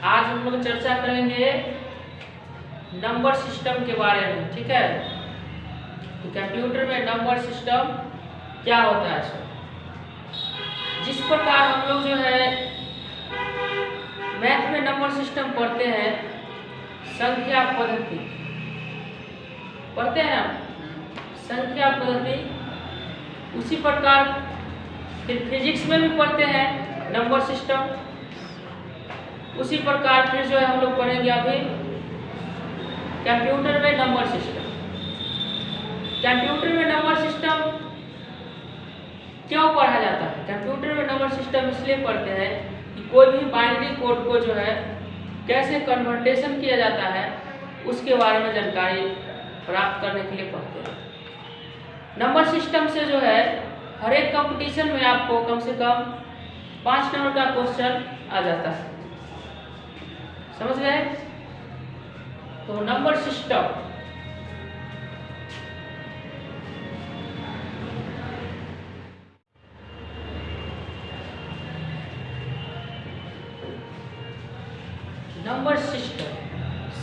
आज हम लोग चर्चा करेंगे नंबर सिस्टम के बारे में। ठीक है, तो कंप्यूटर में नंबर सिस्टम क्या होता है सर। जिस प्रकार हम लोग जो है मैथ में नंबर सिस्टम पढ़ते हैं, संख्या पद्धति पढ़ते हैं ना, संख्या पद्धति, उसी प्रकार फिर फिजिक्स में भी पढ़ते हैं नंबर सिस्टम। उसी प्रकार फिर जो है हम लोग पढ़ेंगे अभी कंप्यूटर में नंबर सिस्टम। कंप्यूटर में नंबर सिस्टम क्यों पढ़ा जाता है? कंप्यूटर में नंबर सिस्टम इसलिए पढ़ते हैं कि कोई भी बाइनरी कोड को जो है कैसे कन्वर्टेशन किया जाता है उसके बारे में जानकारी प्राप्त करने के लिए पढ़ते हैं। नंबर सिस्टम से जो है हर एक कंपटीशन में आपको कम से कम 5 नंबर का क्वेश्चन आ जाता है। समझ गए? तो नंबर सिस्टम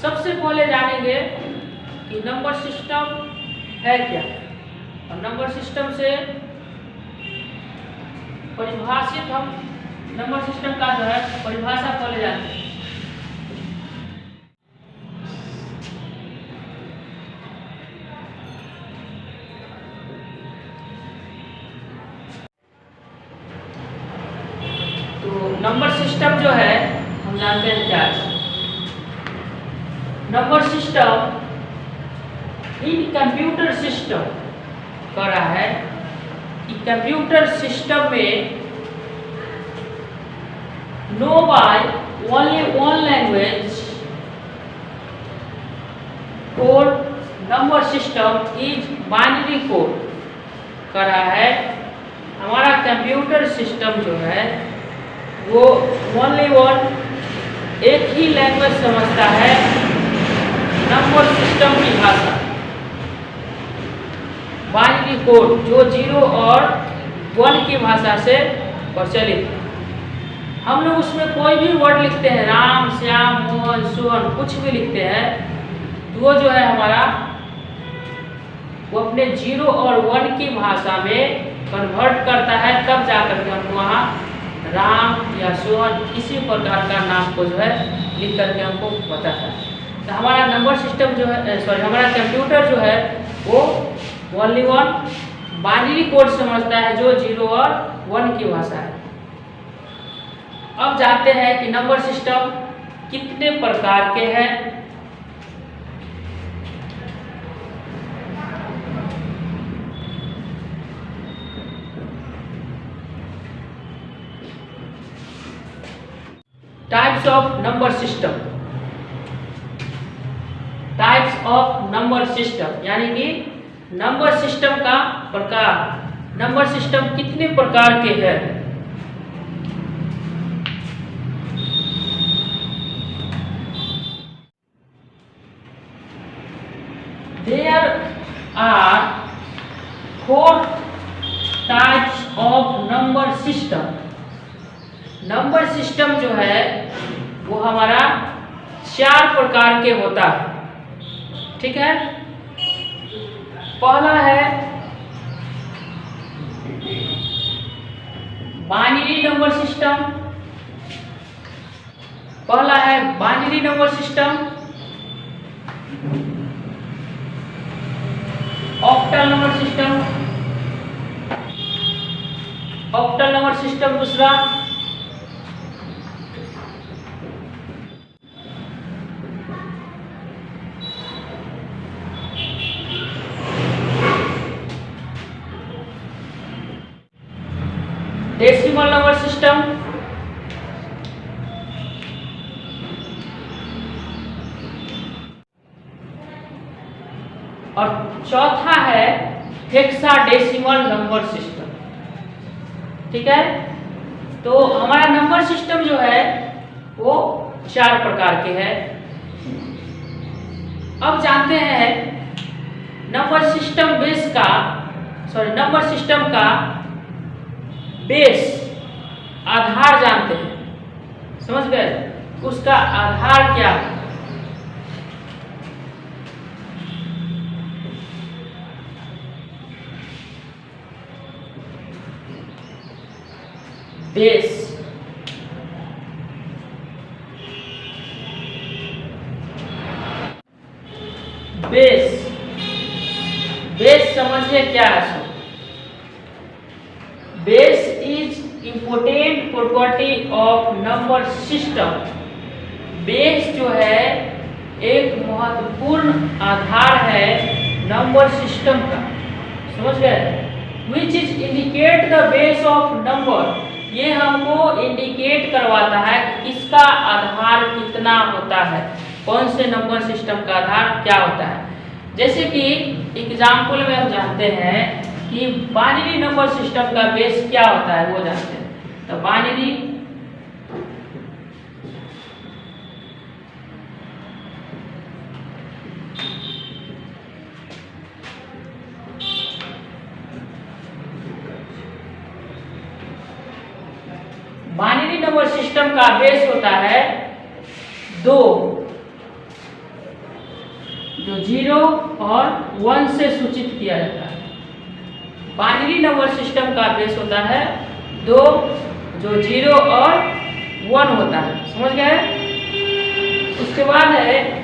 सबसे पहले जानेंगे कि नंबर सिस्टम है क्या, और नंबर सिस्टम से परिभाषित हम नंबर सिस्टम का जो है परिभाषा पहले जानते हैं। तो नंबर सिस्टम जो है हम जानते हैं क्या है। Number system in computer system कह रहा है कि कंप्यूटर सिस्टम में know by only one language code number system is binary code कह रहा है। हमारा कंप्यूटर सिस्टम जो है वो ओनली वन एक ही लैंग्वेज समझता है, नंबर सिस्टम की भाषा, बाइनरी कोड जो 0 और 1 की भाषा से प्रचलित है। हम लोग उसमें कोई भी वर्ड लिखते हैं, राम, श्याम, मोहन, सोहन, कुछ भी लिखते हैं, तो वो जो है हमारा वो अपने 0 और 1 की भाषा में कन्वर्ट करता है, तब जाकर के हमको वहाँ राम या सोहन किसी प्रकार का नाम को जो है लिख करके हमको बताता है। तो हमारा नंबर सिस्टम जो है हमारा कंप्यूटर जो है वो ओनली वन बाइनरी कोड समझता है जो 0 और 1 की भाषा है। अब जानते हैं कि नंबर सिस्टम कितने प्रकार के हैं। Types of number system, types of number system यानी कि नंबर सिस्टम का प्रकार। नंबर सिस्टम कितने प्रकार के हैं? There are 4 types of number system. Number system जो है वो हमारा 4 प्रकार के होता है। ठीक है, पहला है बाइनरी नंबर सिस्टम। पहला है binary number system. Octal number system, octal number system दूसरा। डेसिमल नंबर सिस्टम, और चौथा है हेक्साडेसिमल नंबर सिस्टम। ठीक है, तो हमारा नंबर सिस्टम जो है वो 4 प्रकार के हैं। अब जानते हैं नंबर सिस्टम नंबर सिस्टम का बेस आधार जानते हैं। समझ गए? उसका आधार क्या है? बेस। बेस बेस समझिए क्या है। Base is important property of number system. Base जो है एक महत्वपूर्ण आधार है नंबर सिस्टम का, समझ गए? Which is indicate the base of number. ये हमको इंडिकेट करवाता है कि किसका आधार कितना होता है, कौन से नंबर सिस्टम का आधार क्या होता है। जैसे कि एग्जाम्पल में हम जानते हैं कि बाइनरी नंबर सिस्टम का बेस क्या होता है, वो जानते हैं। तो बाइनरी बाइनरी नंबर सिस्टम का बेस होता है 2, जो 0 और 1 से सूचित किया जाता है। बाइनरी नंबर सिस्टम का बेस होता है 2, जो 0 और 1 होता है, समझ गए? उसके बाद है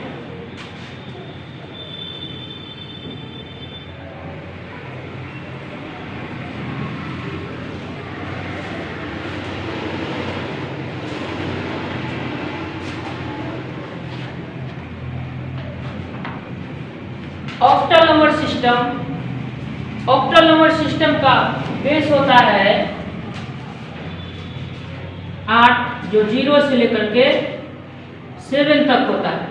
octal number system. Octal number system का बेस होता है 8, जो 0 से लेकर के 7 तक होता है।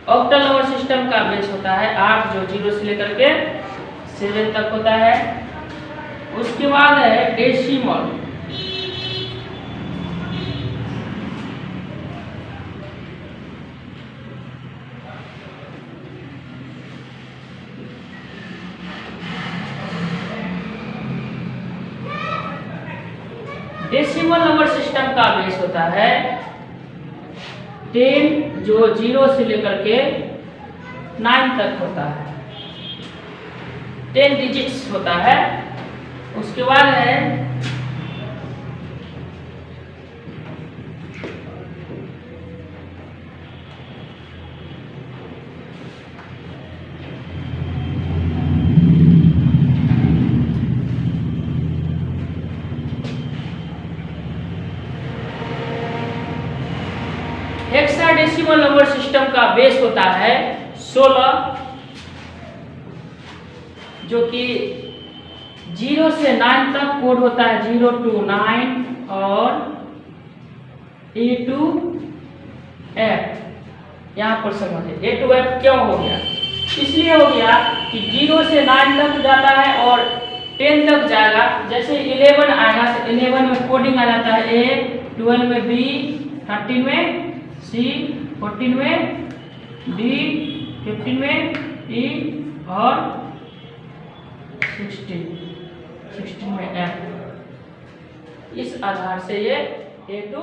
ऑक्टल नंबर सिस्टम का बेस होता है 8, जो 0 से लेकर के 7 तक होता है। उसके बाद है डेसिमल। डेसिमल नंबर सिस्टम का बेस होता है 10, जो 0 से लेकर के 9 तक होता है, 10 डिजिट्स होता है। उसके बाद है हेक्साडेसिमल नंबर सिस्टम का बेस होता है 16, जो कि 0 से 9 तक कोड होता है, 0 to 9 और A to F। यहाँ पर समझिए A to F क्यों हो गया? इसलिए हो गया कि 0 से 9 तक जाता है और 10 तक जाएगा। जैसे 11 आएगा तो 11 में कोडिंग आ जाता है A, 12 में B, 13 में C, 14 में D, 15 में E और 16 में F। इस आधार से ये A to